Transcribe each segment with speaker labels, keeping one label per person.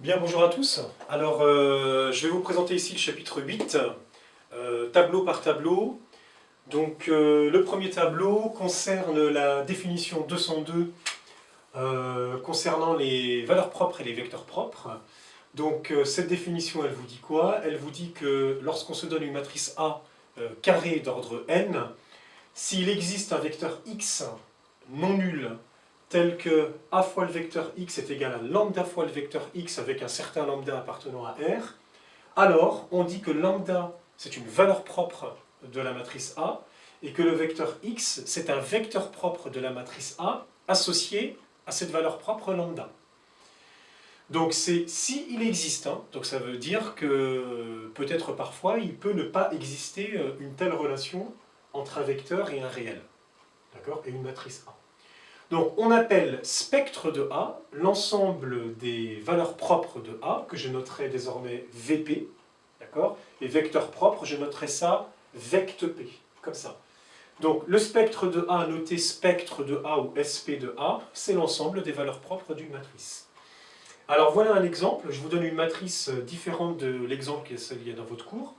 Speaker 1: Bien, bonjour à tous. Alors, je vais vous présenter ici le chapitre 8, tableau par tableau. Donc, le premier tableau concerne la définition 202 concernant les valeurs propres et les vecteurs propres. Donc, cette définition, elle vous dit quoi? Elle vous dit que lorsqu'on se donne une matrice A carrée d'ordre n, s'il existe un vecteur x non nul, tel que a fois le vecteur x est égal à lambda fois le vecteur x avec un certain lambda appartenant à R, alors on dit que lambda c'est une valeur propre de la matrice A et que le vecteur x c'est un vecteur propre de la matrice A associé à cette valeur propre lambda. Donc c'est si il existe, donc ça veut dire que peut-être parfois il peut ne pas exister une telle relation entre un vecteur et un réel, d'accord, et une matrice A. Donc on appelle spectre de A l'ensemble des valeurs propres de A, que je noterai désormais VP, d'accord, et vecteur propre, je noterai ça vect P, comme ça. Donc le spectre de A, noté spectre de A ou SP de A, c'est l'ensemble des valeurs propres d'une matrice. Alors voilà un exemple, je vous donne une matrice différente de l'exemple qu'il y a dans votre cours.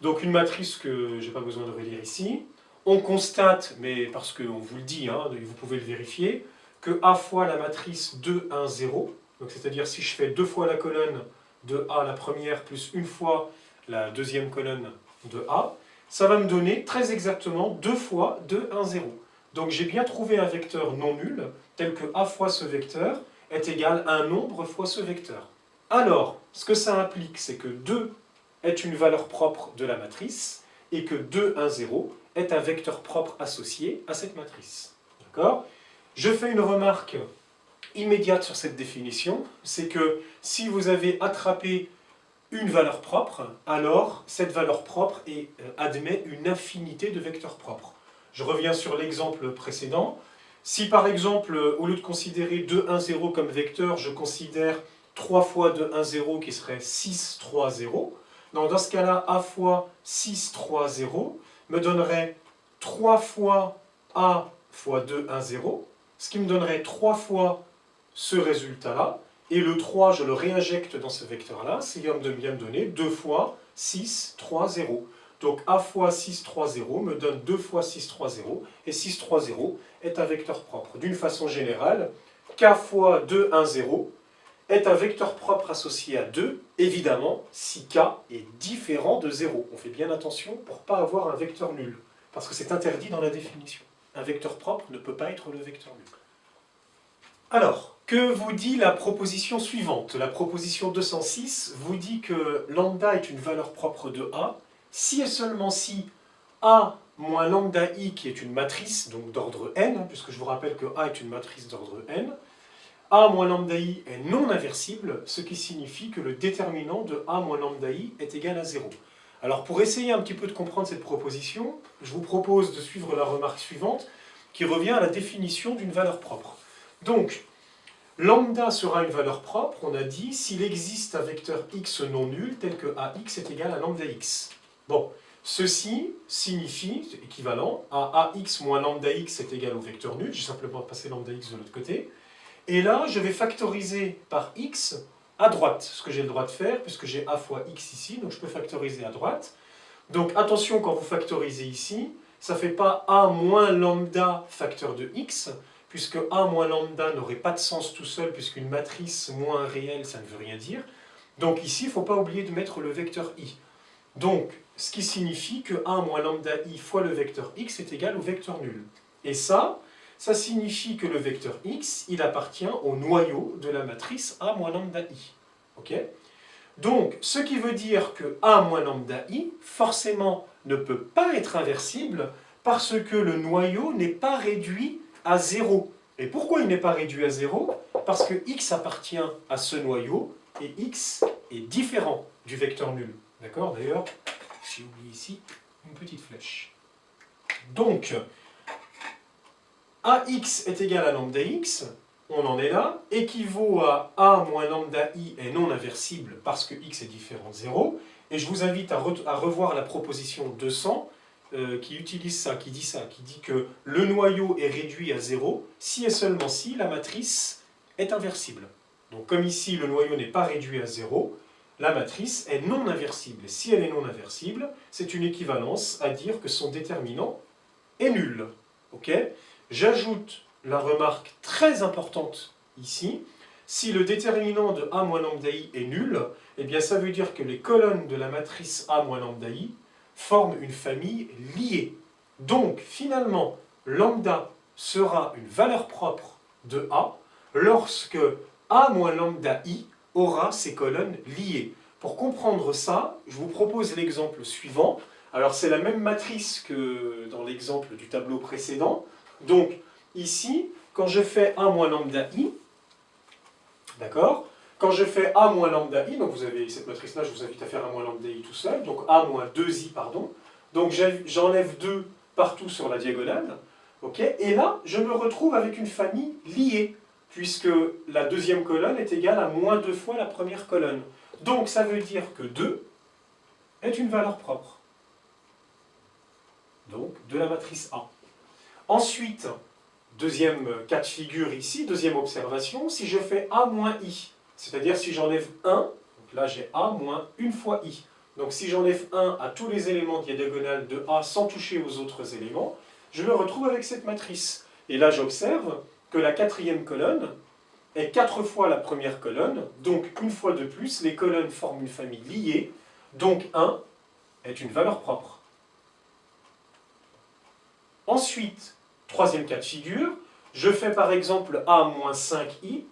Speaker 1: Donc une matrice que je n'ai pas besoin de relire ici. On constate, mais parce qu'on vous le dit, vous pouvez le vérifier, que A fois la matrice 2, 1, 0, donc c'est-à-dire si je fais deux fois la colonne de A, la première, plus une fois la deuxième colonne de A, ça va me donner très exactement 2 fois 2, 1, 0. Donc j'ai bien trouvé un vecteur non nul, tel que A fois ce vecteur est égal à un nombre fois ce vecteur. Alors, ce que ça implique, c'est que 2 est une valeur propre de la matrice, et que 2, 1, 0 est un vecteur propre associé à cette matrice. D'accord ? Je fais une remarque immédiate sur cette définition, c'est que si vous avez attrapé une valeur propre, alors cette valeur propre admet une infinité de vecteurs propres. Je reviens sur l'exemple précédent. Si par exemple, au lieu de considérer 2, 1, 0 comme vecteur, je considère 3 fois 2, 1, 0 qui serait 6, 3, 0, dans ce cas-là, A fois 6, 3, 0 me donnerait 3 fois A fois 2, 1, 0, ce qui me donnerait 3 fois ce résultat-là, et le 3, je le réinjecte dans ce vecteur-là, c'est bien de bien me donner 2 fois 6, 3, 0. Donc A fois 6, 3, 0 me donne 2 fois 6, 3, 0, et 6, 3, 0 est un vecteur propre. D'une façon générale, K fois 2, 1, 0 est un vecteur propre associé à 2, évidemment, si K est différent de 0. On fait bien attention pour ne pas avoir un vecteur nul, parce que c'est interdit dans la définition. Un vecteur propre ne peut pas être le vecteur nul. Alors, que vous dit la proposition suivante? La proposition 206 vous dit que lambda est une valeur propre de A, si et seulement si A moins lambda I, qui est une matrice donc d'ordre n, puisque je vous rappelle que A est une matrice d'ordre n, A moins lambda I est non inversible, ce qui signifie que le déterminant de A moins lambda I est égal à 0. Alors pour essayer un petit peu de comprendre cette proposition, je vous propose de suivre la remarque suivante, qui revient à la définition d'une valeur propre. Donc, lambda sera une valeur propre, on a dit, s'il existe un vecteur x non nul, tel que AX est égal à lambda x. Bon, ceci signifie, c'est équivalent, à AX moins lambda x est égal au vecteur nul, j'ai simplement passé lambda x de l'autre côté, et là, je vais factoriser par x à droite, ce que j'ai le droit de faire, puisque j'ai a fois x ici, donc je peux factoriser à droite. Donc attention, quand vous factorisez ici, ça ne fait pas a moins lambda facteur de x, puisque a moins lambda n'aurait pas de sens tout seul, puisqu'une matrice moins un réel, ça ne veut rien dire. Donc ici, il ne faut pas oublier de mettre le vecteur i. Donc, ce qui signifie que a moins lambda i fois le vecteur x est égal au vecteur nul. Et ça signifie que le vecteur x, il appartient au noyau de la matrice a moins lambda i. Ok ? Donc, ce qui veut dire que a moins lambda i, forcément, ne peut pas être inversible, parce que le noyau n'est pas réduit à 0. Et pourquoi il n'est pas réduit à 0? Parce que x appartient à ce noyau, et x est différent du vecteur nul. D'accord? D'ailleurs, j'ai oublié ici une petite flèche. Donc, AX est égal à lambda x, on en est là, équivaut à A moins lambda I est non inversible parce que x est différent de 0, et je vous invite à revoir la proposition 200 qui utilise ça, qui dit que le noyau est réduit à 0 si et seulement si la matrice est inversible. Donc comme ici, le noyau n'est pas réduit à 0, la matrice est non inversible. Et si elle est non inversible, c'est une équivalence à dire que son déterminant est nul. Okay. J'ajoute la remarque très importante ici. Si le déterminant de A moins lambda I est nul, eh bien ça veut dire que les colonnes de la matrice A moins lambda I forment une famille liée. Donc finalement, lambda sera une valeur propre de A lorsque A moins lambda I aura ces colonnes liées. Pour comprendre ça, je vous propose l'exemple suivant. Alors c'est la même matrice que dans l'exemple du tableau précédent. Donc ici, quand je fais A moins lambda I, d'accord? Quand je fais A moins lambda I, donc vous avez cette matrice-là, je vous invite à faire A moins lambda I tout seul, donc A moins 2I, pardon. Donc j'enlève 2 partout sur la diagonale, ok? Et là, je me retrouve avec une famille liée, puisque la deuxième colonne est égale à moins 2 fois la première colonne. Donc ça veut dire que 2 est une valeur propre. Donc de la matrice A. Ensuite, deuxième cas de figure ici, deuxième observation, si je fais A moins I, c'est-à-dire si j'enlève 1, donc là j'ai A moins 1 fois I. Donc si j'enlève 1 à tous les éléments diagonales de A sans toucher aux autres éléments, je me retrouve avec cette matrice. Et là j'observe que la quatrième colonne est 4 fois la première colonne, donc une fois de plus, les colonnes forment une famille liée, donc 1 est une valeur propre. Ensuite, troisième cas de figure, je fais par exemple A-5i,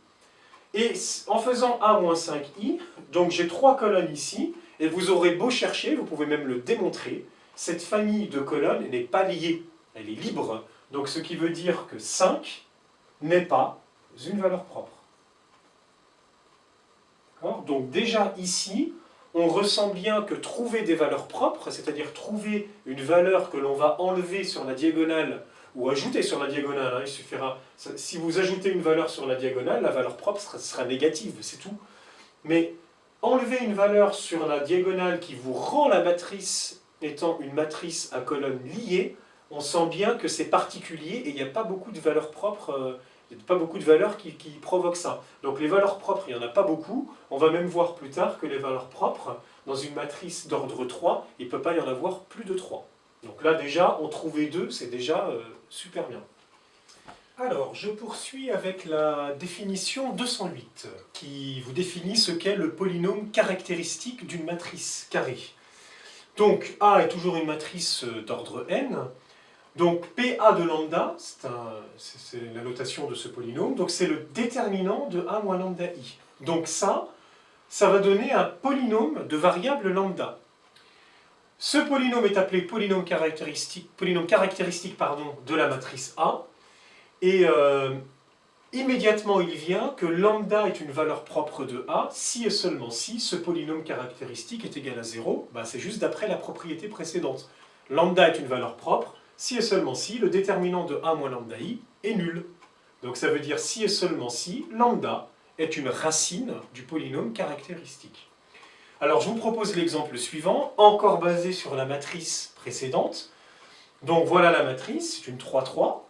Speaker 1: et en faisant A-5i, donc j'ai 3 colonnes ici, et vous aurez beau chercher, vous pouvez même le démontrer, cette famille de colonnes n'est pas liée, elle est libre, donc ce qui veut dire que 5 n'est pas une valeur propre. Donc déjà ici, on ressent bien que trouver des valeurs propres, c'est-à-dire trouver une valeur que l'on va enlever sur la diagonale ou ajouter sur la diagonale, hein, il suffira, si vous ajoutez une valeur sur la diagonale, la valeur propre sera négative, c'est tout. Mais enlever une valeur sur la diagonale qui vous rend la matrice étant une matrice à colonnes liées, on sent bien que c'est particulier et il n'y a pas beaucoup de valeurs propres. Il n'y a pas beaucoup de valeurs qui provoquent ça. Donc les valeurs propres, il n'y en a pas beaucoup. On va même voir plus tard que les valeurs propres, dans une matrice d'ordre 3, il ne peut pas y en avoir plus de 3. Donc là déjà, en trouver 2, c'est déjà super bien. Alors, je poursuis avec la définition 208, qui vous définit ce qu'est le polynôme caractéristique d'une matrice carrée. Donc A est toujours une matrice d'ordre n. Donc PA de lambda, c'est la notation de ce polynôme, donc c'est le déterminant de A moins lambda I. Donc ça va donner un polynôme de variable lambda. Ce polynôme est appelé polynôme caractéristique de la matrice A, et immédiatement il vient que lambda est une valeur propre de A, si et seulement si ce polynôme caractéristique est égal à 0, c'est juste d'après la propriété précédente. Lambda est une valeur propre, si et seulement si le déterminant de A moins lambda I est nul. Donc ça veut dire si et seulement si lambda est une racine du polynôme caractéristique. Alors je vous propose l'exemple suivant, encore basé sur la matrice précédente. Donc voilà la matrice, c'est une 3-3.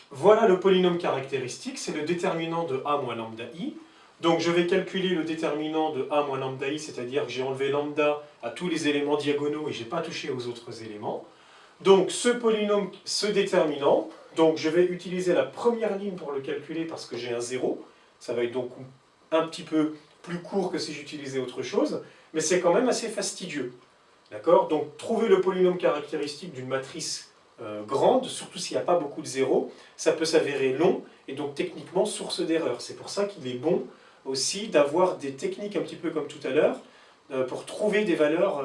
Speaker 1: Voilà le polynôme caractéristique, c'est le déterminant de A moins lambda I. Donc je vais calculer le déterminant de A moins lambda I, c'est-à-dire que j'ai enlevé lambda à tous les éléments diagonaux et je n'ai pas touché aux autres éléments. Donc ce polynôme, ce déterminant, donc je vais utiliser la première ligne pour le calculer parce que j'ai un 0. Ça va être donc un petit peu plus court que si j'utilisais autre chose, mais c'est quand même assez fastidieux. D'accord? Donc trouver le polynôme caractéristique d'une matrice grande, surtout s'il n'y a pas beaucoup de zéros, ça peut s'avérer long et donc techniquement source d'erreur. C'est pour ça qu'il est bon aussi d'avoir des techniques un petit peu comme tout à l'heure pour trouver des valeurs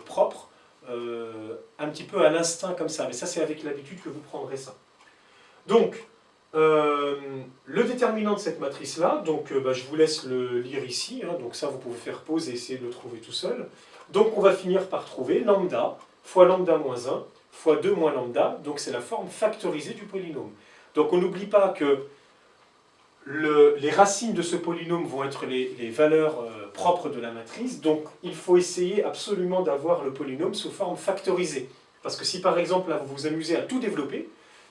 Speaker 1: propres un petit peu à l'instinct comme ça, mais ça c'est avec l'habitude que vous prendrez ça. Donc, le déterminant de cette matrice-là, donc je vous laisse le lire ici, hein, donc ça vous pouvez faire pause et essayer de le trouver tout seul. Donc on va finir par trouver lambda fois lambda moins 1 fois 2 moins lambda, donc c'est la forme factorisée du polynôme. Donc on n'oublie pas que les racines de ce polynôme vont être les valeurs propres de la matrice, donc il faut essayer absolument d'avoir le polynôme sous forme factorisée. Parce que si par exemple là, vous vous amusez à tout développer,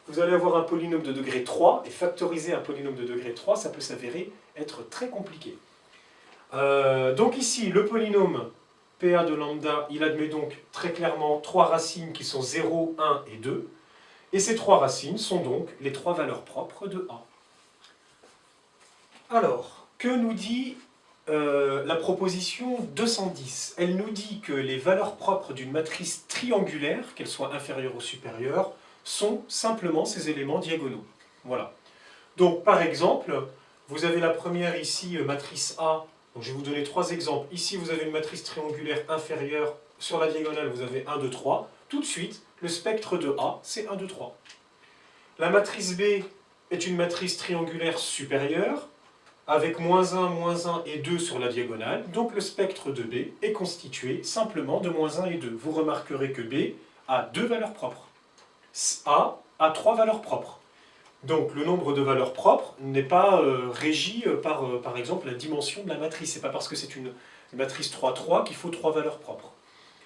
Speaker 1: vous allez avoir un polynôme de degré 3, et factoriser un polynôme de degré 3, ça peut s'avérer être très compliqué. Donc ici, le polynôme PA de lambda, il admet donc très clairement trois racines qui sont 0, 1 et 2, et ces trois racines sont donc les trois valeurs propres de A. Alors, que nous dit la proposition 210? Elle nous dit que les valeurs propres d'une matrice triangulaire, qu'elle soit inférieure ou supérieure, sont simplement ces éléments diagonaux. Voilà. Donc, par exemple, vous avez la première ici, matrice A. Donc, je vais vous donner trois exemples. Ici, vous avez une matrice triangulaire inférieure. Sur la diagonale, vous avez 1, 2, 3. Tout de suite, le spectre de A, c'est 1, 2, 3. La matrice B est une matrice triangulaire supérieure, avec moins 1 et 2 sur la diagonale. Donc, le spectre de B est constitué simplement de moins 1 et 2. Vous remarquerez que B a deux valeurs propres. A a trois valeurs propres. Donc le nombre de valeurs propres n'est pas régi par exemple la dimension de la matrice. Ce n'est pas parce que c'est une matrice 3-3 qu'il faut trois valeurs propres.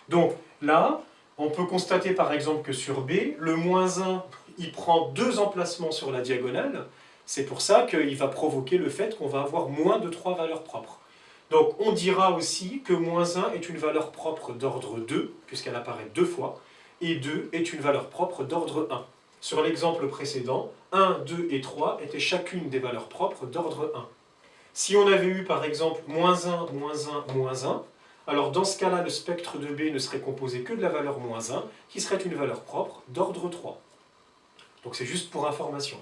Speaker 1: Donc là, on peut constater par exemple que sur B, le moins 1, il prend deux emplacements sur la diagonale. C'est pour ça qu'il va provoquer le fait qu'on va avoir moins de trois valeurs propres. Donc on dira aussi que moins 1 est une valeur propre d'ordre 2, puisqu'elle apparaît deux fois, et 2 est une valeur propre d'ordre 1. Sur l'exemple précédent, 1, 2 et 3 étaient chacune des valeurs propres d'ordre 1. Si on avait eu par exemple moins 1, moins 1, moins 1, alors dans ce cas-là, le spectre de B ne serait composé que de la valeur moins 1, qui serait une valeur propre d'ordre 3. Donc c'est juste pour information.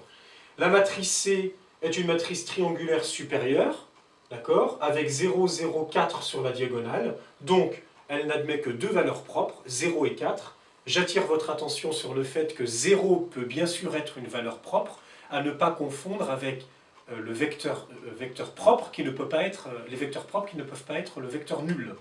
Speaker 1: La matrice C est une matrice triangulaire supérieure, d'accord, avec 0, 0, 4 sur la diagonale, donc elle n'admet que deux valeurs propres, 0 et 4. J'attire votre attention sur le fait que 0 peut bien sûr être une valeur propre, à ne pas confondre avec le vecteur propre qui ne peut pas être, les vecteurs propres qui ne peuvent pas être le vecteur nul.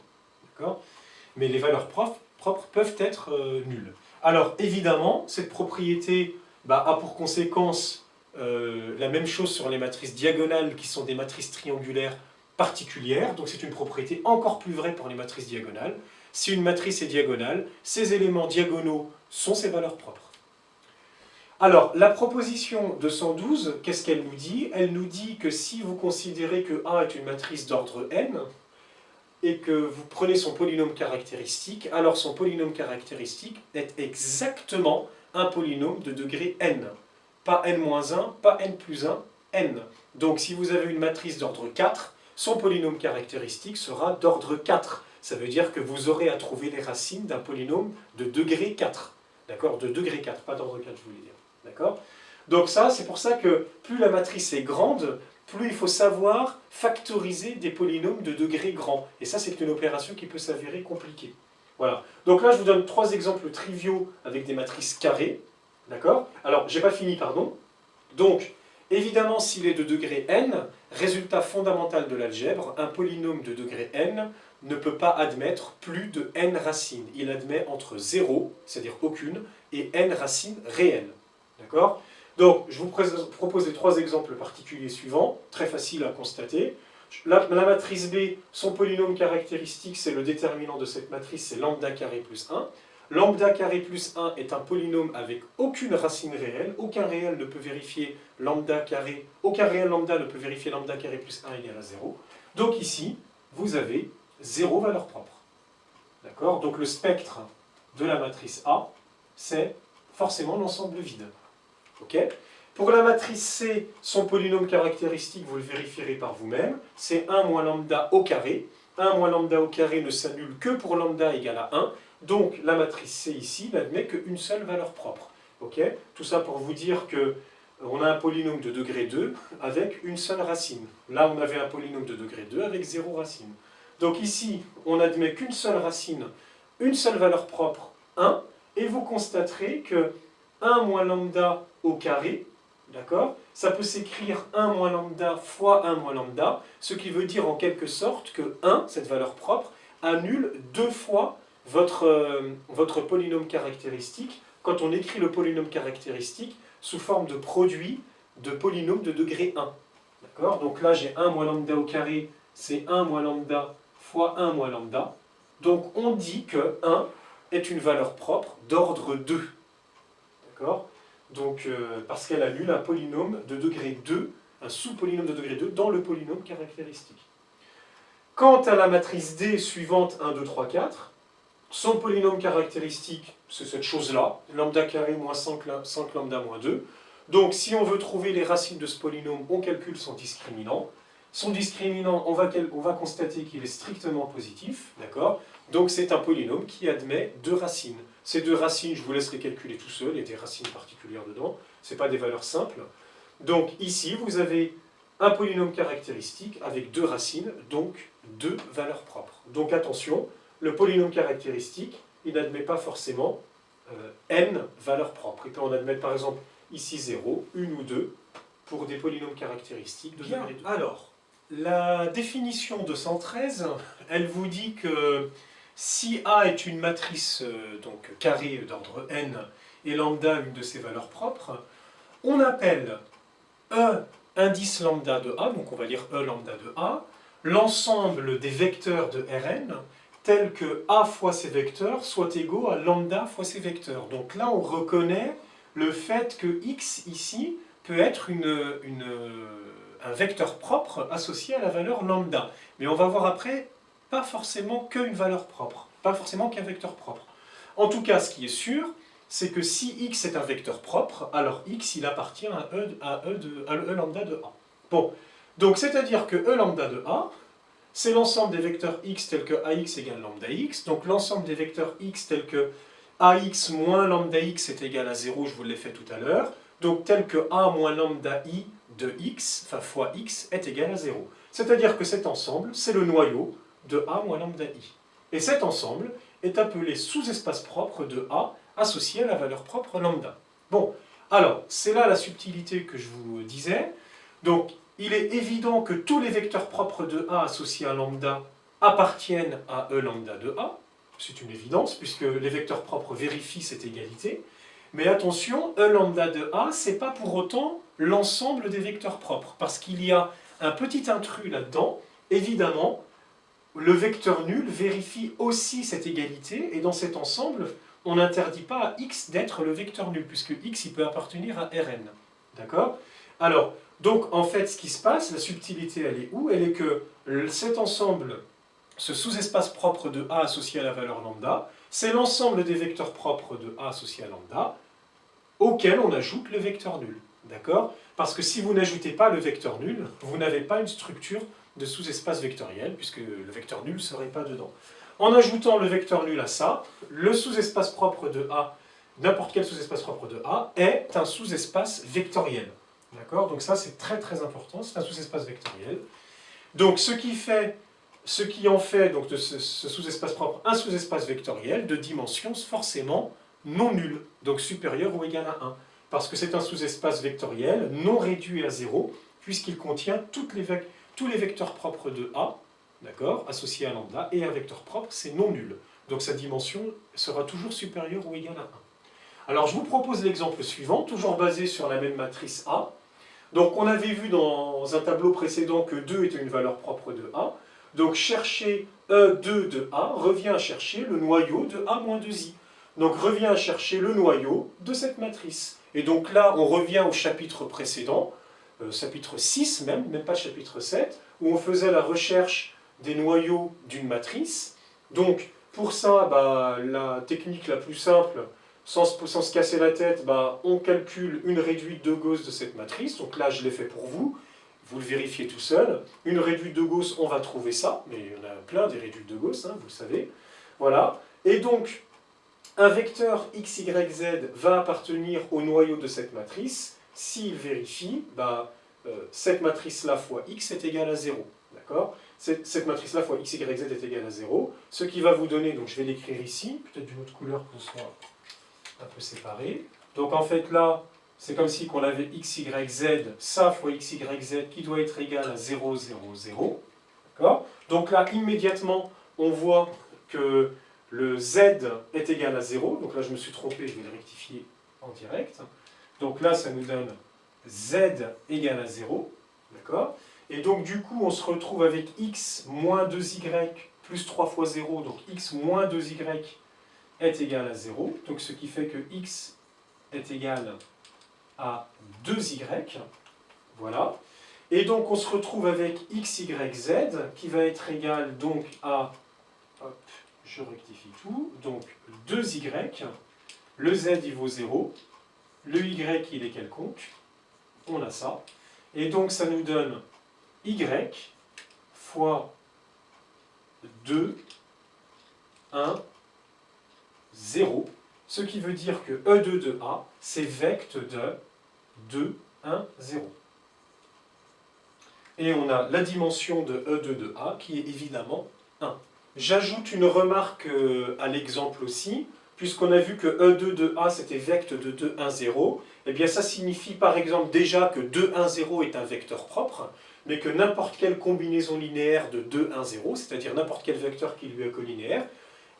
Speaker 1: Mais les valeurs propres peuvent être nulles. Alors évidemment, cette propriété a pour conséquence la même chose sur les matrices diagonales qui sont des matrices triangulaires particulières, donc c'est une propriété encore plus vraie pour les matrices diagonales. Si une matrice est diagonale, ces éléments diagonaux sont ses valeurs propres. Alors, la proposition 212, qu'est-ce qu'elle nous dit? Elle nous dit que si vous considérez que A est une matrice d'ordre n, et que vous prenez son polynôme caractéristique, alors son polynôme caractéristique est exactement un polynôme de degré n. Pas n-1, pas n plus 1, n. Donc si vous avez une matrice d'ordre 4, son polynôme caractéristique sera d'ordre 4. Ça veut dire que vous aurez à trouver les racines d'un polynôme de degré 4. D'accord? De degré 4, pas d'ordre 4, je voulais dire. D'accord? Donc ça, c'est pour ça que plus la matrice est grande, plus il faut savoir factoriser des polynômes de degré grand. Et ça, c'est une opération qui peut s'avérer compliquée. Voilà. Donc là, je vous donne trois exemples triviaux avec des matrices carrées. D'accord? Alors, j'ai pas fini, pardon. Donc, évidemment, s'il est de degré n, résultat fondamental de l'algèbre, un polynôme de degré n ne peut pas admettre plus de n racines. Il admet entre 0, c'est-à-dire aucune, et n racines réelles. D'accord? Donc, je vous propose les trois exemples particuliers suivants, très faciles à constater. La matrice B, son polynôme caractéristique, c'est le déterminant de cette matrice, c'est lambda carré plus 1. Lambda carré plus 1 est un polynôme avec aucune racine réelle, aucun réel ne peut vérifier lambda carré, aucun réel lambda ne peut vérifier lambda carré plus 1 égale à 0. Donc ici, vous avez 0 valeur propre. D'accord? Donc le spectre de la matrice A, c'est forcément l'ensemble vide. Ok? Pour la matrice C, son polynôme caractéristique, vous le vérifierez par vous-même, c'est 1 moins lambda au carré. 1 moins lambda au carré ne s'annule que pour lambda égale à 1. Donc la matrice C ici n'admet qu'une seule valeur propre. Okay? Tout ça pour vous dire qu'on a un polynôme de degré 2 avec une seule racine. Là, on avait un polynôme de degré 2 avec 0 racine. Donc ici, on n'admet qu'une seule racine, une seule valeur propre, 1, et vous constaterez que 1 moins lambda au carré, d'accord, ça peut s'écrire 1 moins lambda fois 1 moins lambda, ce qui veut dire en quelque sorte que 1, cette valeur propre, annule deux fois votre polynôme caractéristique quand on écrit le polynôme caractéristique sous forme de produit de polynôme de degré 1. D'accord? Donc là, j'ai 1 moins lambda au carré, c'est 1 moins lambda fois 1 moins lambda. Donc on dit que 1 est une valeur propre d'ordre 2. D'accord? donc, parce qu'elle annule un polynôme de degré 2, un sous-polynôme de degré 2 dans le polynôme caractéristique. Quant à la matrice D suivante 1, 2, 3, 4, son polynôme caractéristique, c'est cette chose-là, lambda carré moins 5 lambda moins 2. Donc si on veut trouver les racines de ce polynôme, on calcule son discriminant. Son discriminant, on va constater qu'il est strictement positif, d'accord? Donc c'est un polynôme qui admet deux racines. Ces deux racines, je vous laisse les calculer tout seul, il y a des racines particulières dedans, ce n'est pas des valeurs simples. Donc ici, vous avez un polynôme caractéristique avec deux racines, donc deux valeurs propres. Donc attention, le polynôme caractéristique, il n'admet pas forcément n valeurs propres. Il peut en admettre par exemple ici 0, 1 ou 2, pour des polynômes caractéristiques de degré 2. Alors, la définition 213, elle vous dit que si A est une matrice donc carrée d'ordre n et lambda une de ses valeurs propres, on appelle E indice lambda de A, donc on va lire E lambda de A, l'ensemble des vecteurs de Rn tels que A fois ces vecteurs soit égaux à lambda fois ces vecteurs. Donc là on reconnaît le fait que x ici peut être un vecteur propre associé à la valeur lambda. Mais on va voir après, pas forcément qu'une valeur propre, pas forcément qu'un vecteur propre. En tout cas, ce qui est sûr, c'est que si x est un vecteur propre, alors x il appartient à E lambda de A. Bon, donc c'est-à-dire que E lambda de A, c'est l'ensemble des vecteurs x tels que ax égale lambda x, donc l'ensemble des vecteurs x tels que ax moins lambda x est égal à 0, je vous l'ai fait tout à l'heure, donc tel que a moins lambda i de x, enfin fois x, est égal à 0. C'est-à-dire que cet ensemble, c'est le noyau de a moins lambda i. Et cet ensemble est appelé sous-espace propre de a associé à la valeur propre lambda. Bon, alors, c'est là la subtilité que je vous disais. Donc, il est évident que tous les vecteurs propres de A associés à lambda appartiennent à E lambda de A. C'est une évidence, puisque les vecteurs propres vérifient cette égalité. Mais attention, E lambda de A, ce n'est pas pour autant l'ensemble des vecteurs propres, parce qu'il y a un petit intrus là-dedans. Évidemment, le vecteur nul vérifie aussi cette égalité, et dans cet ensemble, on n'interdit pas à x d'être le vecteur nul, puisque x il peut appartenir à Rn. D'accord? Alors, donc en fait, ce qui se passe, la subtilité, elle est où? Elle est que cet ensemble, ce sous-espace propre de A associé à la valeur lambda, c'est l'ensemble des vecteurs propres de A associé à lambda, auquel on ajoute le vecteur nul. D'accord? Parce que si vous n'ajoutez pas le vecteur nul, vous n'avez pas une structure de sous-espace vectoriel, puisque le vecteur nul ne serait pas dedans. En ajoutant le vecteur nul à ça, le sous-espace propre de A, n'importe quel sous-espace propre de A, est un sous-espace vectoriel. D'accord? Donc ça, c'est très très important, c'est un sous-espace vectoriel. Donc ce qui en fait donc, de ce sous-espace propre un sous-espace vectoriel de dimension forcément non nulle, donc supérieur ou égal à 1. Parce que c'est un sous-espace vectoriel non réduit à 0, puisqu'il contient tous les vecteurs propres de A, d'accord, associés à lambda, et un vecteur propre, c'est non nul. Donc sa dimension sera toujours supérieure ou égale à 1. Alors je vous propose l'exemple suivant, toujours basé sur la même matrice A. Donc on avait vu dans un tableau précédent que 2 était une valeur propre de A. Donc chercher E2 de A revient à chercher le noyau de A moins 2i. Donc revient à chercher le noyau de cette matrice. Et donc là, on revient au chapitre précédent, chapitre 6 même pas chapitre 7, où on faisait la recherche des noyaux d'une matrice. Donc pour ça, la technique la plus simple, sans se casser la tête, on calcule une réduite de Gauss de cette matrice. Donc là, je l'ai fait pour vous. Vous le vérifiez tout seul. Une réduite de Gauss, on va trouver ça. Mais il y en a plein des réduites de Gauss, vous le savez. Voilà. Et donc, un vecteur x, y, z va appartenir au noyau de cette matrice. S'il vérifie, cette matrice-là fois x est égale à 0. D'accord? Cette matrice-là fois x, y, z est égale à 0. Ce qui va vous donner, donc je vais l'écrire ici, peut-être d'une autre couleur pour que ce soit un peu séparé. Donc en fait là, c'est comme si on avait x, y, z, ça fois x, y, z qui doit être égal à 0, 0, 0. D'accord? Donc là, immédiatement, on voit que le z est égal à 0. Donc là, je me suis trompé, je vais le rectifier en direct. Donc là, ça nous donne z égale à 0. D'accord? Et donc du coup, on se retrouve avec x moins 2y plus 3 fois 0. Donc x moins 2y est égal à 0, donc ce qui fait que x est égal à 2y, voilà. Et donc on se retrouve avec x, y, z, qui va être égal donc à, hop, je rectifie tout, donc 2y, le z il vaut 0, le y il est quelconque, on a ça, et donc ça nous donne y fois 2, 1, 0, ce qui veut dire que E2 de A, c'est vecte de 2, 1, 0. Et on a la dimension de E2 de A qui est évidemment 1. J'ajoute une remarque à l'exemple aussi, puisqu'on a vu que E2 de A c'était vecte de 2, 1, 0, et bien ça signifie par exemple déjà que 2, 1, 0 est un vecteur propre, mais que n'importe quelle combinaison linéaire de 2, 1, 0, c'est-à-dire n'importe quel vecteur qui lui est collinéaire,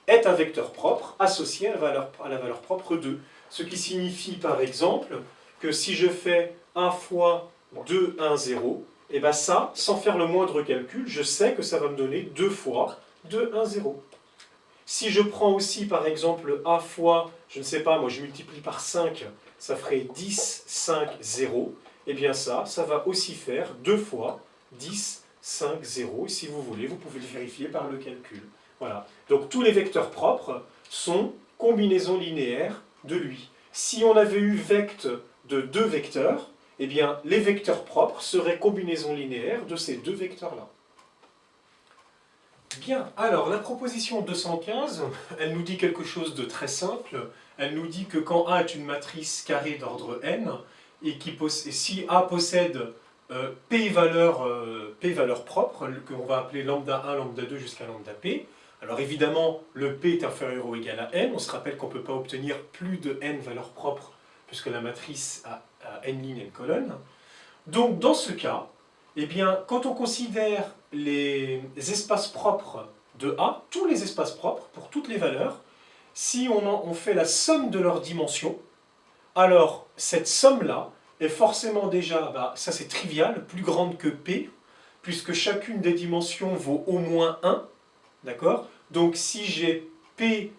Speaker 1: est un vecteur propre associé à la valeur propre 2. Ce qui signifie par exemple que si je fais A fois 2, 1, 0, et bien ça, sans faire le moindre calcul, je sais que ça va me donner 2 fois 2, 1, 0. Si je prends aussi par exemple A fois, je ne sais pas, moi je multiplie par 5, ça ferait 10, 5, 0, et bien ça va aussi faire 2 fois 10, 5, 0, et si vous voulez, vous pouvez le vérifier par le calcul. Voilà. Donc tous les vecteurs propres sont combinaisons linéaires de lui. Si on avait eu vecte de 2 vecteurs, eh bien les vecteurs propres seraient combinaisons linéaires de ces 2 vecteurs-là. Bien, alors la proposition 215, elle nous dit quelque chose de très simple. Elle nous dit que quand A est une matrice carrée d'ordre n, et si A possède P valeurs propres, qu'on va appeler lambda 1, lambda 2 jusqu'à lambda P, alors évidemment, le P est inférieur ou égal à n. On se rappelle qu'on ne peut pas obtenir plus de n valeurs propres, puisque la matrice a n lignes, n colonnes. Donc dans ce cas, eh bien, quand on considère les espaces propres de A, tous les espaces propres, pour toutes les valeurs, si on fait la somme de leurs dimensions, alors cette somme-là est forcément déjà, ça c'est trivial, plus grande que P, puisque chacune des dimensions vaut au moins 1, d'accord? Donc si j'ai P,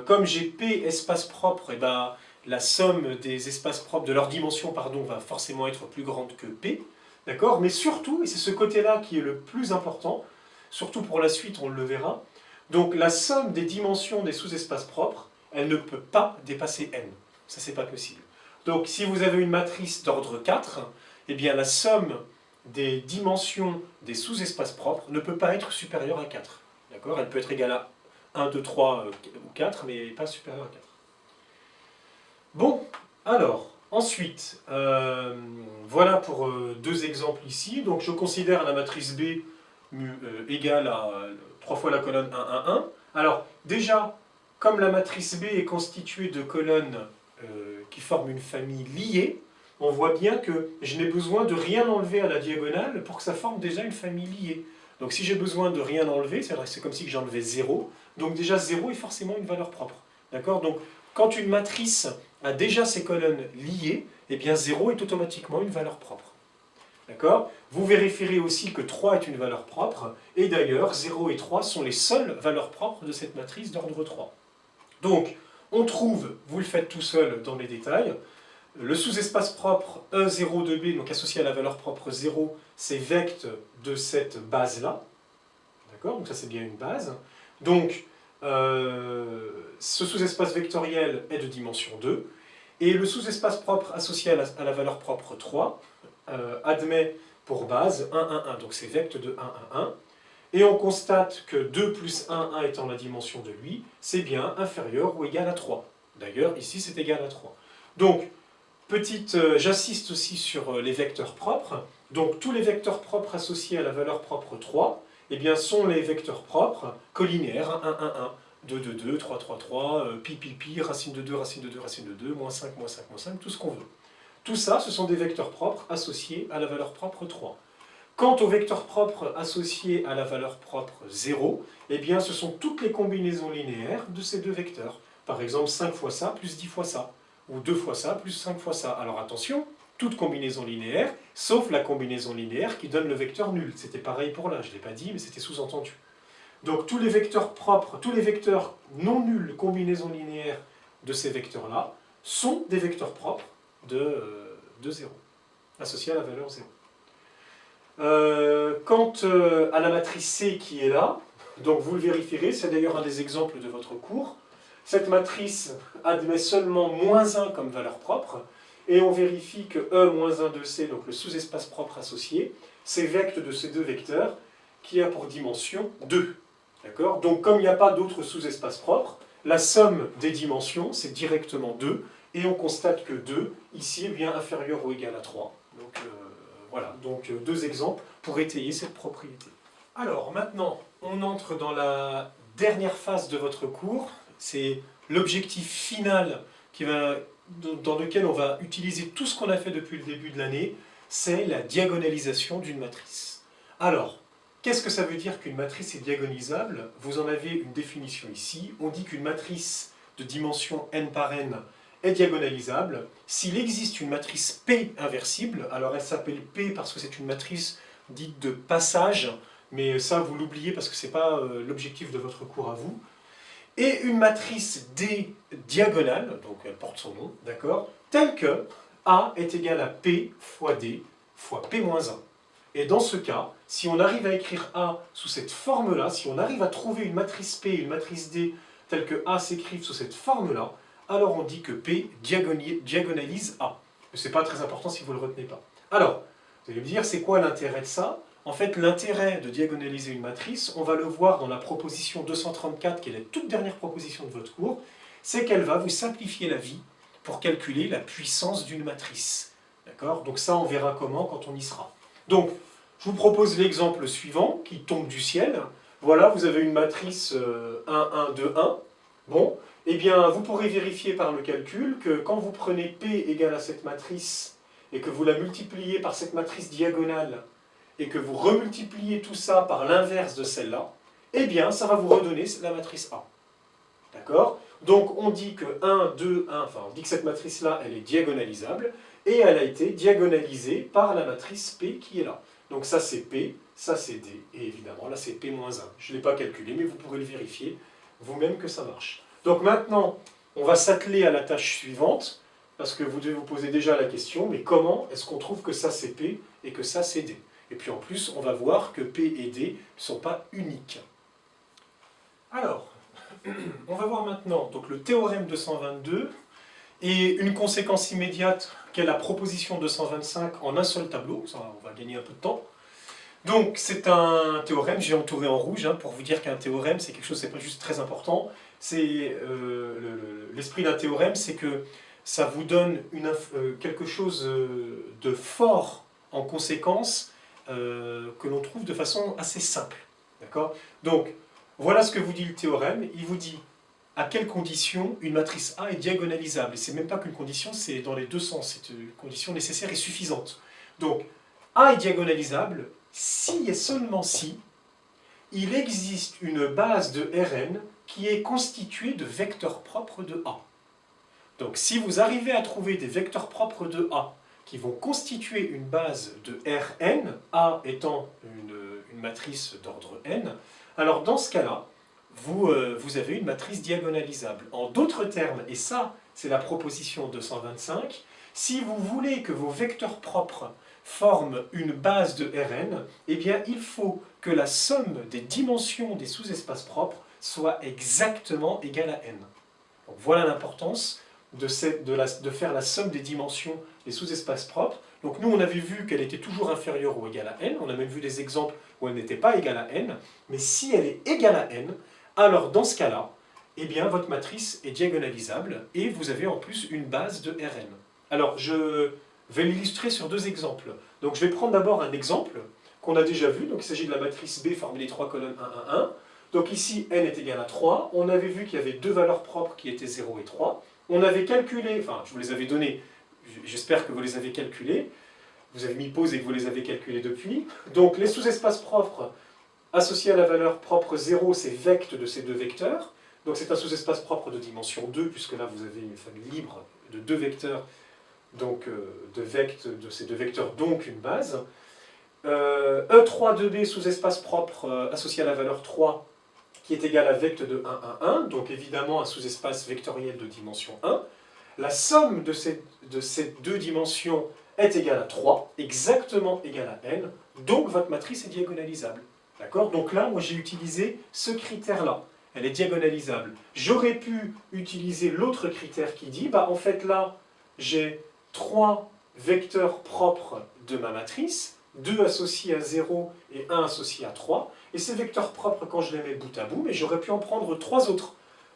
Speaker 1: comme j'ai P espaces propres, et ben, la somme des espaces propres, de leur dimension, pardon, va forcément être plus grande que P, d'accord? Mais surtout, et c'est ce côté-là qui est le plus important, surtout pour la suite, on le verra, donc la somme des dimensions des sous-espaces propres, elle ne peut pas dépasser n. Ça, c'est pas possible. Donc si vous avez une matrice d'ordre 4, eh bien la somme des dimensions des sous-espaces propres ne peut pas être supérieure à 4. D'accord? Elle peut être égale à 1, 2, 3 ou 4, mais pas supérieure à 4. Bon, alors, ensuite, voilà pour deux exemples ici. Donc je considère la matrice B égale à 3 fois la colonne 1, 1, 1. Alors, déjà, comme la matrice B est constituée de colonnes qui forment une famille liée, on voit bien que je n'ai besoin de rien enlever à la diagonale pour que ça forme déjà une famille liée. Donc si j'ai besoin de rien enlever, c'est comme si j'enlevais 0. Donc déjà 0 est forcément une valeur propre. D'accord? Donc quand une matrice a déjà ses colonnes liées, eh bien 0 est automatiquement une valeur propre. D'accord? Vous vérifierez aussi que 3 est une valeur propre, et d'ailleurs 0 et 3 sont les seules valeurs propres de cette matrice d'ordre 3. Donc on trouve, vous le faites tout seul dans les détails, le sous-espace propre E0 de B, donc associé à la valeur propre 0, c'est vecte de cette base-là. D'accord? Donc ça c'est bien une base. Donc ce sous-espace vectoriel est de dimension 2. Et le sous-espace propre associé à la valeur propre 3 admet pour base 1, 1, 1. Donc c'est vecte de 1, 1, 1. Et on constate que 2 plus 1, 1 étant la dimension de lui, c'est bien inférieur ou égal à 3. D'ailleurs, ici c'est égal à 3. Donc, j'insiste aussi sur les vecteurs propres. Donc tous les vecteurs propres associés à la valeur propre 3, eh bien, sont les vecteurs propres collinéaires 1, 1, 1, 1. 2, 2, 2, 3, 3, 3, pi, pi, pi, racine de 2, racine de 2, racine de 2, moins 5, moins 5, moins 5, tout ce qu'on veut. Tout ça, ce sont des vecteurs propres associés à la valeur propre 3. Quant aux vecteurs propres associés à la valeur propre 0, eh bien, ce sont toutes les combinaisons linéaires de ces deux vecteurs. Par exemple, 5 fois ça plus 10 fois ça, ou 2 fois ça plus 5 fois ça. Alors attention, toute combinaison linéaire, sauf la combinaison linéaire qui donne le vecteur nul. C'était pareil pour là, je ne l'ai pas dit, mais c'était sous-entendu. Donc tous les vecteurs propres, tous les vecteurs non nuls, combinaisons linéaires de ces vecteurs-là, sont des vecteurs propres de 0, associé à la valeur 0. Quant à la matrice C qui est là, donc vous le vérifierez, c'est d'ailleurs un des exemples de votre cours. Cette matrice admet seulement -1 comme valeur propre, et on vérifie que E-1 de C, donc le sous-espace propre associé, c'est vecte de ces deux vecteurs qui a pour dimension 2. D'accord ? Donc comme il n'y a pas d'autre sous-espace propre, la somme des dimensions, c'est directement 2, et on constate que 2, ici, est bien inférieur ou égal à 3. Donc voilà, donc deux exemples pour étayer cette propriété. Alors maintenant, on entre dans la dernière phase de votre cours, c'est l'objectif final dans lequel on va utiliser tout ce qu'on a fait depuis le début de l'année, c'est la diagonalisation d'une matrice. Alors, qu'est-ce que ça veut dire qu'une matrice est diagonalisable? Vous en avez une définition ici. On dit qu'une matrice de dimension n par n est diagonalisable s'il existe une matrice P inversible. Alors elle s'appelle P parce que c'est une matrice dite de passage, mais ça vous l'oubliez parce que ce n'est pas l'objectif de votre cours à vous. Et une matrice D diagonale, donc elle porte son nom, d'accord, telle que A est égal à P fois D fois P-1. Et dans ce cas, si on arrive à écrire A sous cette forme-là, si on arrive à trouver une matrice P et une matrice D telle que A s'écrive sous cette forme-là, alors on dit que P diagonalise A. Mais ce n'est pas très important si vous ne le retenez pas. Alors, vous allez me dire, c'est quoi l'intérêt de ça? En fait, l'intérêt de diagonaliser une matrice, on va le voir dans la proposition 234, qui est la toute dernière proposition de votre cours, c'est qu'elle va vous simplifier la vie pour calculer la puissance d'une matrice. D'accord? Donc ça, on verra comment quand on y sera. Donc, je vous propose l'exemple suivant, qui tombe du ciel. Voilà, vous avez une matrice 1, 1, 2, 1. Bon, eh bien, vous pourrez vérifier par le calcul que quand vous prenez P égale à cette matrice, et que vous la multipliez par cette matrice diagonale, et que vous remultipliez tout ça par l'inverse de celle-là, eh bien, ça va vous redonner la matrice A. D'accord? Donc, on dit que 1, 2, 1, enfin, on dit que cette matrice-là, elle est diagonalisable, et elle a été diagonalisée par la matrice P qui est là. Donc ça, c'est P, ça, c'est D, et évidemment, là, c'est P-1. Je ne l'ai pas calculé, mais vous pourrez le vérifier vous-même que ça marche. Donc maintenant, on va s'atteler à la tâche suivante, parce que vous devez vous poser déjà la question, mais comment est-ce qu'on trouve que ça, c'est P, et que ça, c'est D? Et puis en plus, on va voir que P et D ne sont pas uniques. Alors, on va voir maintenant donc, le théorème 222 et une conséquence immédiate qu'est la proposition 225 en un seul tableau. Ça, on va gagner un peu de temps. Donc c'est un théorème, j'ai entouré en rouge pour vous dire qu'un théorème c'est quelque chose, c'est pas juste très important. C'est l'esprit d'un théorème, c'est que ça vous donne quelque chose de fort en conséquence que l'on trouve de façon assez simple. D'accord? Donc, voilà ce que vous dit le théorème. Il vous dit à quelles conditions une matrice A est diagonalisable. Et c'est même pas qu'une condition, c'est dans les deux sens. C'est une condition nécessaire et suffisante. Donc, A est diagonalisable si et seulement si il existe une base de Rn qui est constituée de vecteurs propres de A. Donc, si vous arrivez à trouver des vecteurs propres de A qui vont constituer une base de Rn, A étant une matrice d'ordre n, alors dans ce cas-là, vous avez une matrice diagonalisable. En d'autres termes, et ça c'est la proposition 225, si vous voulez que vos vecteurs propres forment une base de Rn, eh bien il faut que la somme des dimensions des sous-espaces propres soit exactement égale à n. Donc, voilà l'importance de faire la somme des dimensions des sous-espaces propres. Donc nous, on avait vu qu'elle était toujours inférieure ou égale à n, on a même vu des exemples où elle n'était pas égale à n, mais si elle est égale à n, alors dans ce cas-là, eh bien votre matrice est diagonalisable et vous avez en plus une base de Rn. Alors je vais l'illustrer sur deux exemples. Donc je vais prendre d'abord un exemple qu'on a déjà vu, donc il s'agit de la matrice B formée des trois colonnes 1, 1, 1. Donc ici, n est égal à 3, on avait vu qu'il y avait deux valeurs propres qui étaient 0 et 3, on avait calculé, enfin je vous les avais données, j'espère que vous les avez calculées, vous avez mis pause et que vous les avez calculées depuis. Donc les sous-espaces propres associés à la valeur propre 0, c'est vecte de ces deux vecteurs. Donc c'est un sous-espace propre de dimension 2, puisque là vous avez une famille libre de deux vecteurs, donc de vectes de ces deux vecteurs, donc une base. E3 2b sous-espace propre associé à la valeur 3, qui est égal à vecte de 1, 1, 1, donc évidemment un sous-espace vectoriel de dimension 1. la somme de ces deux dimensions est égale à 3, exactement égale à n, donc votre matrice est diagonalisable. D'accord? Donc là, moi j'ai utilisé ce critère-là. Elle est diagonalisable. J'aurais pu utiliser l'autre critère qui dit, bah en fait là, j'ai 3 vecteurs propres de ma matrice, 2 associés à 0 et 1 associé à 3, et ces vecteurs propres, quand je les mets bout à bout, mais j'aurais pu en prendre 3 autres.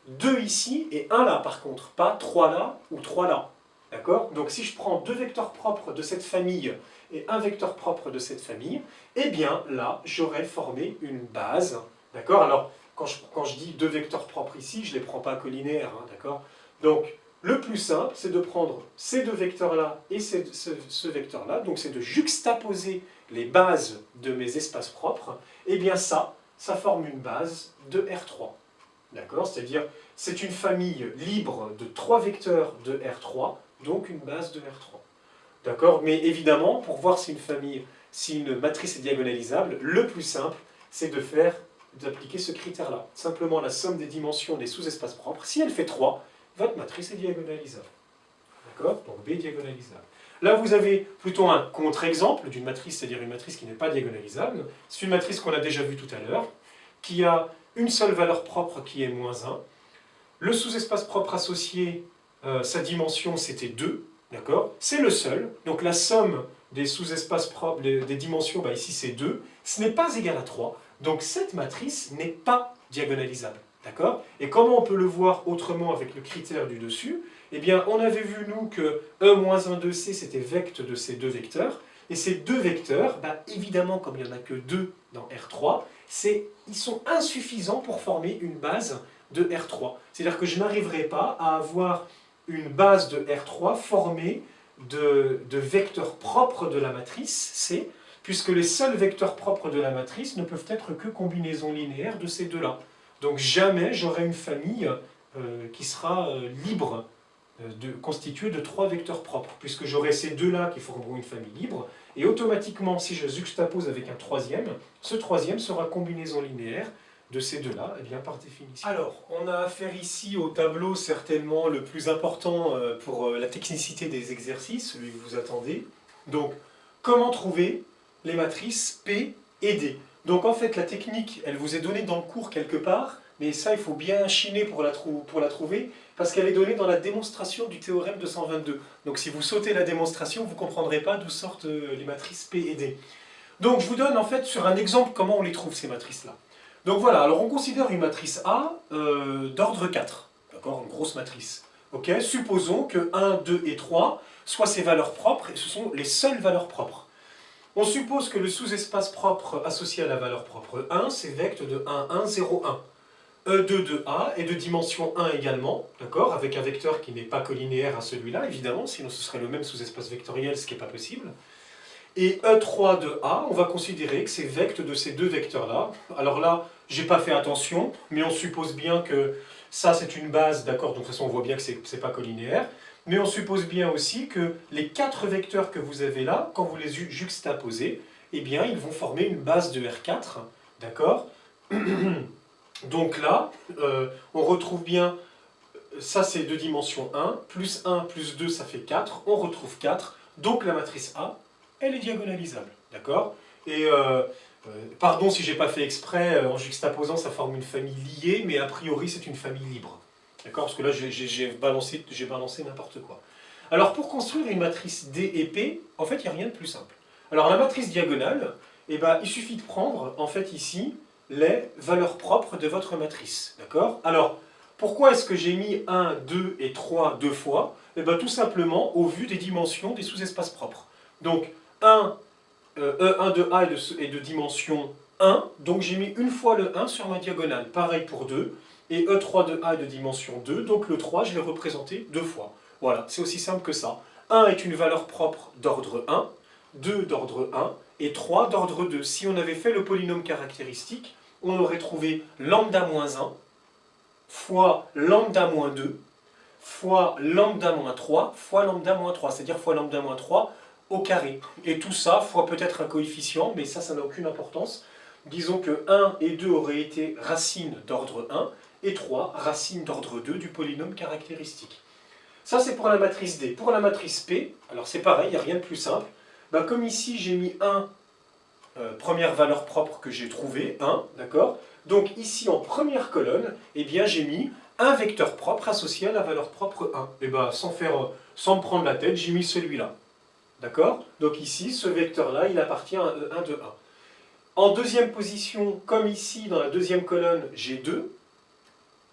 Speaker 1: 2 ici et 1 là par contre, pas 3 là ou 3 là. D'accord? Donc si je prends 2 vecteurs propres de cette famille et un vecteur propre de cette famille, eh bien là, j'aurais formé une base. D'accord? Alors, quand je dis 2 vecteurs propres ici, je ne les prends pas collinéaires. Hein, d'accord? Donc, le plus simple, c'est de prendre ces deux vecteurs-là et ce vecteur-là. Donc, c'est de juxtaposer les bases de mes espaces propres. Eh bien ça forme une base de R3. D'accord? C'est-à-dire, c'est une famille libre de 3 vecteurs de R3, donc une base de R3. D'accord? Mais évidemment, pour voir si une matrice est diagonalisable, le plus simple, c'est d'appliquer ce critère-là. Simplement la somme des dimensions des sous-espaces propres. Si elle fait 3, votre matrice est diagonalisable. D'accord? Donc B est diagonalisable. Là, vous avez plutôt un contre-exemple d'une matrice, c'est-à-dire une matrice qui n'est pas diagonalisable. C'est une matrice qu'on a déjà vue tout à l'heure, qui a une seule valeur propre qui est moins 1. Le sous-espace propre associé, sa dimension, c'était 2. D'accord? C'est le seul. Donc la somme des sous-espaces propres, des dimensions, bah ici c'est 2. Ce n'est pas égal à 3. Donc cette matrice n'est pas diagonalisable. D'accord? Et comment on peut le voir autrement avec le critère du dessus? Eh bien, on avait vu, nous, que E-1, 2C, c'était vecte de ces deux vecteurs. Et ces deux vecteurs, bah, évidemment, comme il n'y en a que 2 dans R3, ils sont insuffisants pour former une base de R3. C'est-à-dire que je n'arriverai pas à avoir une base de R3 formée de vecteurs propres de la matrice C, puisque les seuls vecteurs propres de la matrice ne peuvent être que combinaisons linéaires de ces deux-là. Donc jamais j'aurai une famille qui sera libre, constituée de 3 vecteurs propres, puisque j'aurai ces deux-là qui formeront une famille libre, et automatiquement, si je juxtapose avec un troisième, ce troisième sera combinaison linéaire de ces deux-là, eh bien par définition. Alors, on a affaire ici au tableau certainement le plus important pour la technicité des exercices, celui que vous attendez. Donc, comment trouver les matrices P et D? Donc en fait, la technique, elle vous est donnée dans le cours quelque part, mais ça, il faut bien chiner pour la trouver, parce qu'elle est donnée dans la démonstration du théorème de 122. Donc si vous sautez la démonstration, vous ne comprendrez pas d'où sortent les matrices P et D. Donc je vous donne en fait sur un exemple comment on les trouve, ces matrices-là. Donc voilà, alors on considère une matrice A d'ordre 4, d'accord, une grosse matrice. Ok, supposons que 1, 2 et 3 soient ses valeurs propres, et ce sont les seules valeurs propres. On suppose que le sous-espace propre associé à la valeur propre 1, c'est vecte de 1, 1, 0, 1. E2 de A est de dimension 1 également, d'accord, avec un vecteur qui n'est pas collinéaire à celui-là, évidemment, sinon ce serait le même sous-espace vectoriel, ce qui n'est pas possible. Et E3 de A, on va considérer que c'est vecte de ces deux vecteurs-là. Alors là, j'ai pas fait attention, mais on suppose bien que ça c'est une base, d'accord, donc de toute façon on voit bien que c'est pas collinéaire. Mais on suppose bien aussi que les 4 vecteurs que vous avez là, quand vous les juxtaposez, eh bien ils vont former une base de R4, d'accord. Donc là, on retrouve bien, ça c'est de dimension 1, plus 1 plus 2 ça fait 4, on retrouve 4, donc la matrice A, elle est diagonalisable, d'accord. Et pardon si j'ai pas fait exprès, en juxtaposant ça forme une famille liée, mais a priori c'est une famille libre. D'accord? Parce que là, j'ai balancé n'importe quoi. Alors, pour construire une matrice D et P, en fait, il n'y a rien de plus simple. Alors, la matrice diagonale, eh ben, il suffit de prendre, en fait, ici, les valeurs propres de votre matrice. D'accord? Alors, pourquoi est-ce que j'ai mis 1, 2 et 3 deux fois? Eh ben, tout simplement, au vu des dimensions des sous-espaces propres. Donc, E1 de A est de dimension 1, donc j'ai mis une fois le 1 sur ma diagonale. Pareil pour 2. Et E3 de A est de dimension 2, donc le 3, je l'ai représenté deux fois. Voilà, c'est aussi simple que ça. 1 est une valeur propre d'ordre 1, 2 d'ordre 1, et 3 d'ordre 2. Si on avait fait le polynôme caractéristique, on aurait trouvé lambda moins 1, fois lambda moins 2, fois lambda moins 3, fois lambda moins 3, c'est-à-dire fois lambda moins 3 au carré. Et tout ça, fois peut-être un coefficient, mais ça n'a aucune importance. Disons que 1 et 2 auraient été racines d'ordre 1, et 3, racine d'ordre 2 du polynôme caractéristique. Ça, c'est pour la matrice D. Pour la matrice P, alors c'est pareil, il n'y a rien de plus simple. Bah, comme ici, j'ai mis 1, première valeur propre que j'ai trouvée, 1, d'accord? Donc ici, en première colonne, eh bien, j'ai mis un vecteur propre associé à la valeur propre 1. Et bien, sans me prendre la tête, j'ai mis celui-là. D'accord? Donc ici, ce vecteur-là, il appartient à E1 de 1. En deuxième position, comme ici, dans la deuxième colonne, j'ai 2.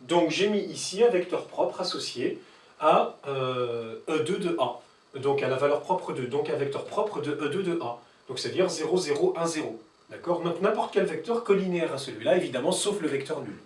Speaker 1: Donc j'ai mis ici un vecteur propre associé à E2 de A. Donc à la valeur propre 2. Donc un vecteur propre de E2 de A. Donc c'est-à-dire 0, 0, 1, 0. D'accord? Donc n'importe quel vecteur collinéaire à celui-là, évidemment, sauf le vecteur nul.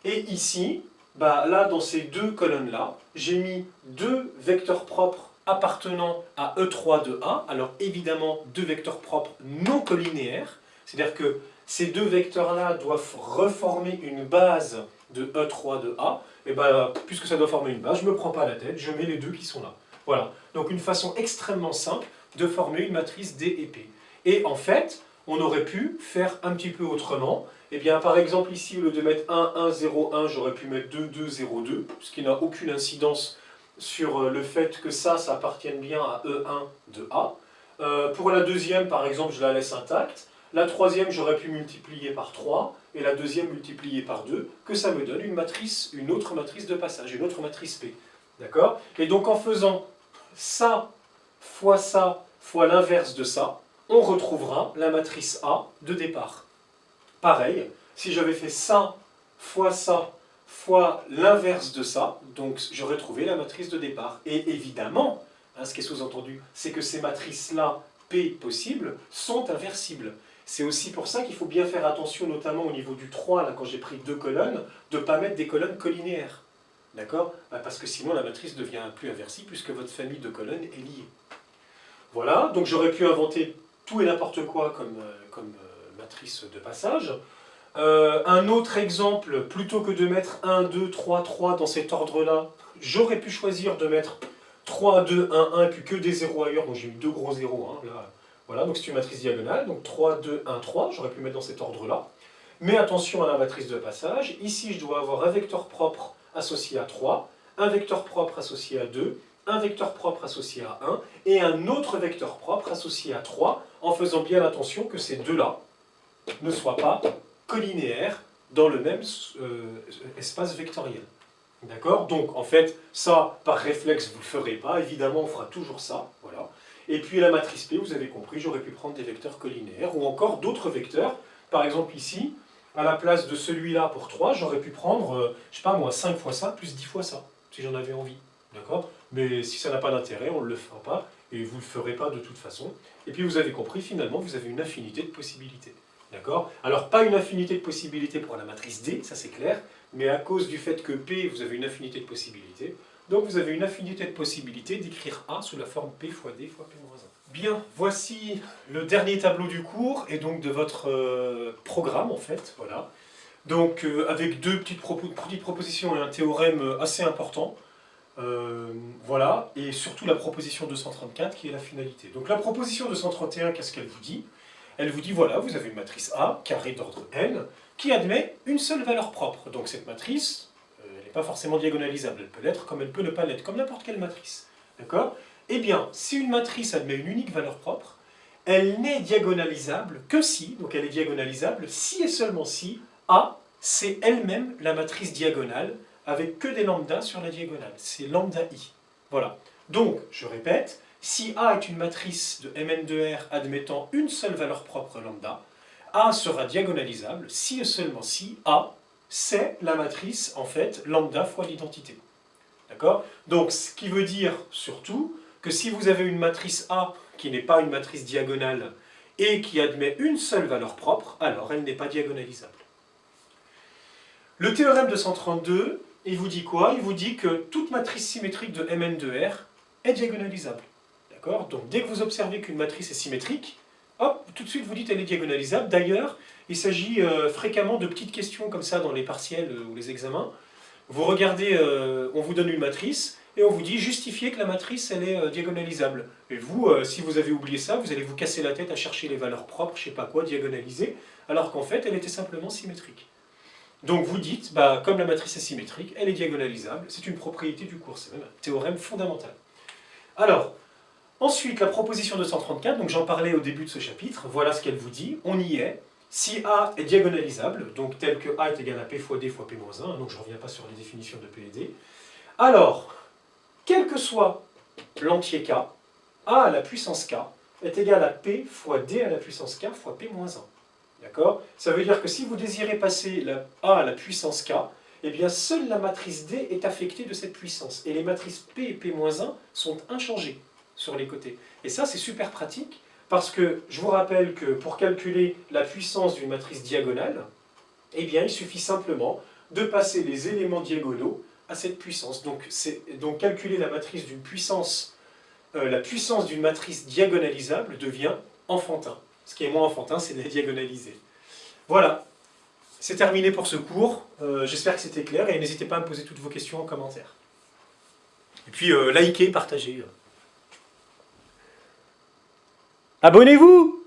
Speaker 1: Et ici, bah, là, dans ces deux colonnes-là, j'ai mis deux vecteurs propres appartenant à E3 de A. Alors évidemment, deux vecteurs propres non collinéaires. C'est-à-dire que ces deux vecteurs-là doivent reformer une base de E3 de A. Et ben, puisque ça doit former une base, je ne me prends pas la tête, je mets les deux qui sont là. Voilà. Donc une façon extrêmement simple de former une matrice D et P. Et en fait, on aurait pu faire un petit peu autrement. Eh bien, par exemple, ici, au lieu de mettre 1, 1, 0, 1, j'aurais pu mettre 2, 2, 0, 2, ce qui n'a aucune incidence sur le fait que ça appartienne bien à E1 de A. Pour la deuxième, par exemple, je la laisse intacte. La troisième, j'aurais pu multiplier par 3, et la deuxième multiplier par 2, que ça me donne une autre matrice de passage, une autre matrice P. D'accord? Et donc, en faisant ça fois l'inverse de ça, on retrouvera la matrice A de départ. Pareil, si j'avais fait ça fois l'inverse de ça, donc j'aurais trouvé la matrice de départ. Et évidemment, hein, ce qui est sous-entendu, c'est que ces matrices-là, P possibles, sont inversibles. C'est aussi pour ça qu'il faut bien faire attention, notamment au niveau du 3, là, quand j'ai pris deux colonnes, de ne pas mettre des colonnes collinéaires. D'accord? Parce que sinon la matrice devient plus inversible, puisque votre famille de colonnes est liée. Voilà, donc j'aurais pu inventer tout et n'importe quoi comme matrice de passage. Un autre exemple, plutôt que de mettre 1, 2, 3, 3 dans cet ordre-là, j'aurais pu choisir de mettre 3, 2, 1, 1, puis que des zéros ailleurs, donc j'ai mis deux gros zéros, hein, là. Voilà, donc c'est une matrice diagonale, donc 3, 2, 1, 3, j'aurais pu mettre dans cet ordre-là. Mais attention à la matrice de passage, ici je dois avoir un vecteur propre associé à 3, un vecteur propre associé à 2, un vecteur propre associé à 1, et un autre vecteur propre associé à 3, en faisant bien attention que ces deux-là ne soient pas collinéaires dans le même espace vectoriel. D'accord? Donc, en fait, ça, par réflexe, vous ne le ferez pas. Évidemment, on fera toujours ça. Voilà. Et puis, la matrice P, vous avez compris, j'aurais pu prendre des vecteurs collinéaires, ou encore d'autres vecteurs. Par exemple, ici, à la place de celui-là pour 3, j'aurais pu prendre, je sais pas moi, 5 fois ça, plus 10 fois ça, si j'en avais envie. D'accord? Mais si ça n'a pas d'intérêt, on ne le fera pas, et vous ne le ferez pas de toute façon. Et puis, vous avez compris, finalement, vous avez une infinité de possibilités. D'accord? Alors, pas une infinité de possibilités pour la matrice D, ça c'est clair, mais à cause du fait que P, vous avez une infinité de possibilités, donc vous avez une infinité de possibilités d'écrire A sous la forme P fois D fois P-1. Bien, voici le dernier tableau du cours, et donc de votre programme en fait, voilà. Donc, avec deux petites propositions et un théorème assez important, voilà, et surtout la proposition 234 qui est la finalité. Donc la proposition 231, qu'est-ce qu'elle vous dit? Elle vous dit, voilà, vous avez une matrice A, carré d'ordre n, qui admet une seule valeur propre. Donc cette matrice, elle n'est pas forcément diagonalisable. Elle peut l'être comme elle peut ne pas l'être, comme n'importe quelle matrice. D'accord? Eh bien, si une matrice admet une unique valeur propre, elle n'est diagonalisable que si, donc elle est diagonalisable si et seulement si A, c'est elle-même la matrice diagonale, avec que des lambdas sur la diagonale. C'est lambda i. Voilà. Donc, je répète, si A est une matrice de Mn de R admettant une seule valeur propre lambda, A sera diagonalisable si et seulement si A, c'est la matrice, en fait, lambda fois l'identité. D'accord? Donc, ce qui veut dire, surtout, que si vous avez une matrice A qui n'est pas une matrice diagonale et qui admet une seule valeur propre, alors elle n'est pas diagonalisable. Le théorème de 132, il vous dit quoi? Il vous dit que toute matrice symétrique de Mn de R est diagonalisable. D'accord? Donc dès que vous observez qu'une matrice est symétrique, hop, tout de suite vous dites elle est diagonalisable. D'ailleurs, il s'agit fréquemment de petites questions comme ça dans les partiels ou les examens. Vous regardez, on vous donne une matrice, et on vous dit justifiez que la matrice elle est diagonalisable. Et vous, si vous avez oublié ça, vous allez vous casser la tête à chercher les valeurs propres, je sais pas quoi, diagonalisées, alors qu'en fait elle était simplement symétrique. Donc vous dites, bah, comme la matrice est symétrique, elle est diagonalisable, c'est une propriété du cours, c'est même un théorème fondamental. Alors, ensuite, la proposition 234, donc j'en parlais au début de ce chapitre, voilà ce qu'elle vous dit, on y est. Si A est diagonalisable, donc tel que A est égal à P fois D fois P-1, donc je ne reviens pas sur les définitions de P et D, alors, quel que soit l'entier K, A à la puissance K est égal à P fois D à la puissance K fois P-1. D'accord? Ça veut dire que si vous désirez passer la A à la puissance K, eh bien seule la matrice D est affectée de cette puissance. Et les matrices P et P-1 sont inchangées sur les côtés. Et ça, c'est super pratique, parce que je vous rappelle que pour calculer la puissance d'une matrice diagonale, eh bien il suffit simplement de passer les éléments diagonaux à cette puissance. Donc calculer la matrice d'une puissance, la puissance d'une matrice diagonalisable devient enfantin. Ce qui est moins enfantin, c'est de la diagonaliser. Voilà, c'est terminé pour ce cours. J'espère que c'était clair et n'hésitez pas à me poser toutes vos questions en commentaire. Et puis likez, partagez. Abonnez-vous!